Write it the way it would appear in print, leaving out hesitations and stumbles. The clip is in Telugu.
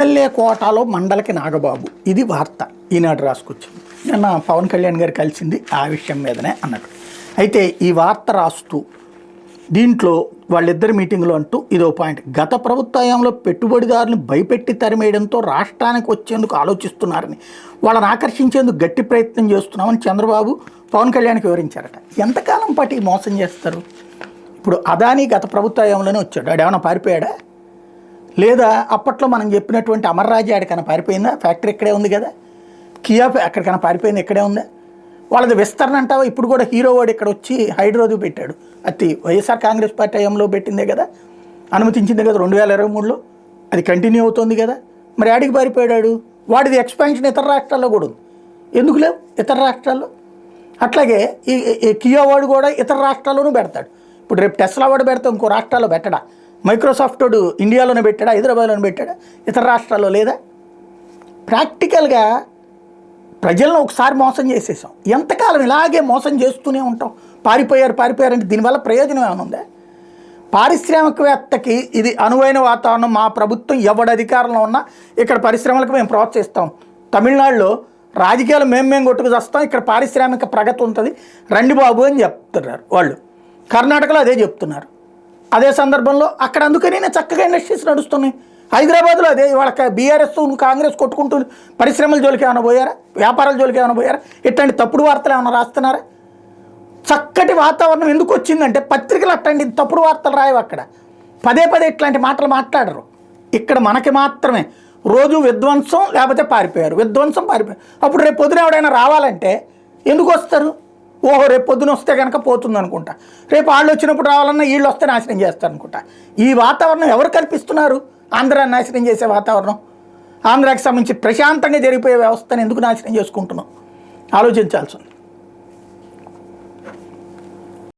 ఎమ్మెల్యే కోటాలో మండలికి నాగబాబు, ఇది వార్త ఈనాడు రాసుకొచ్చింది. నిన్న పవన్ కళ్యాణ్ గారు కలిసింది ఆ విషయం మీదనే అన్నట్టు. అయితే ఈ వార్త రాస్తూ దీంట్లో వాళ్ళిద్దరి మీటింగ్లో అంటూ ఇదో పాయింట్, గత ప్రభుత్వంలో పెట్టుబడిదారులను భయపెట్టి తరిమేయడంతో రాష్ట్రానికి వచ్చేందుకు ఆలోచిస్తున్నారని, వాళ్ళని ఆకర్షించేందుకు గట్టి ప్రయత్నం చేస్తున్నామని చంద్రబాబు పవన్ కళ్యాణ్కి వివరించారట. ఎంతకాలం పాటు ఈ మోసం చేస్తారు? ఇప్పుడు అదానీ గత ప్రభుత్వంలోనే వచ్చాడు, వాడు ఏమైనా పారిపోయాడా? లేదా అప్పట్లో మనం చెప్పినటువంటి అమర్రాజు ఆడికైనా పారిపోయిందా? ఫ్యాక్టరీ ఇక్కడే ఉంది కదా. కియా అక్కడికైనా పారిపోయింది, ఇక్కడే ఉందా? వాళ్ళది విస్తరణ అంటావా? ఇప్పుడు కూడా హీరో వాడు ఇక్కడ వచ్చి హైడ్రోది పెట్టాడు, అది వైఎస్ఆర్ కాంగ్రెస్ పార్టీ హయాంలో పెట్టిందే కదా, అనుమతించిందే కదా 2023లో, అది కంటిన్యూ అవుతుంది కదా. మరి ఆడికి పారిపోయాడు? వాడిది ఎక్స్పాన్షన్ ఇతర రాష్ట్రాల్లో కూడా ఉంది, ఎందుకు లేవు ఇతర రాష్ట్రాల్లో? అట్లాగే ఈ కియా వాడు కూడా ఇతర రాష్ట్రాల్లోనూ పెడతాడు. ఇప్పుడు రేపు టెస్లా వాడు పెడతా ఇంకో రాష్ట్రాల్లో పెట్టడా? మైక్రోసాఫ్ట్ వాడు ఇండియాలోనే పెట్టాడా, హైదరాబాద్లోనే పెట్టాడా, ఇతర రాష్ట్రాల్లో లేదా? ప్రాక్టికల్గా ప్రజలను ఒకసారి మోసం చేసేసాం, ఎంతకాలం ఇలాగే మోసం చేస్తూనే ఉంటాం? పారిపోయారంటే దీనివల్ల ప్రయోజనం ఏమైనా ఉందా? పారిశ్రామికవేత్తకి ఇది అనువైన వాతావరణం, మా ప్రభుత్వం ఎవడి అధికారంలో ఉన్నా ఇక్కడ పరిశ్రమలకు మేము ప్రోత్సహిస్తాం. తమిళనాడులో రాజకీయాలు మేము కొట్టుకు వస్తాం, ఇక్కడ పారిశ్రామిక ప్రగతి ఉంటుంది, రండి బాబు అని చెప్తున్నారు వాళ్ళు. కర్ణాటకలో అదే చెప్తున్నారు. అదే సందర్భంలో అక్కడ అందుకనే చక్కగా ఇండస్ట్రీస్ నడుస్తున్నాయి. హైదరాబాద్లో అదే, వాళ్ళకి బీఆర్ఎస్ కాంగ్రెస్ కొట్టుకుంటుంది. పరిశ్రమల జోలికి ఏమైనా పోయారా? వ్యాపారాల జోలికి ఏమైనా పోయారా? ఇట్లాంటి తప్పుడు వార్తలు ఏమైనా రాస్తున్నారా? చక్కటి వాతావరణం ఎందుకు వచ్చిందంటే పత్రికలు అట్లాంటి తప్పుడు వార్తలు రాయవు, అక్కడ పదే ఇట్లాంటి మాటలు మాట్లాడరు. ఇక్కడ మనకి మాత్రమే రోజు విధ్వంసం, లేకపోతే పారిపోయారు, విధ్వంసం, పారిపోయారు. అప్పుడు రేపు పొద్దున ఎవడైనా రావాలంటే ఎందుకు వస్తారు? ఓహో రేపు పొద్దున వస్తే కనుక పోతుంది అనుకుంటా, రేపు వాళ్ళు వచ్చినప్పుడు రావాలన్నా వీళ్ళు వస్తే నాశనం చేస్తారు అనుకుంటా. ఈ వాతావరణం ఎవరు కల్పిస్తున్నారు? ఆంధ్రాన్ని నాశనం చేసే వాతావరణం. ఆంధ్రాకి సంబంధించి ప్రశాంతంగా జరిగిపోయే వ్యవస్థను ఎందుకు నాశనం చేసుకుంటున్నాం? ఆలోచించాల్సి ఉంది.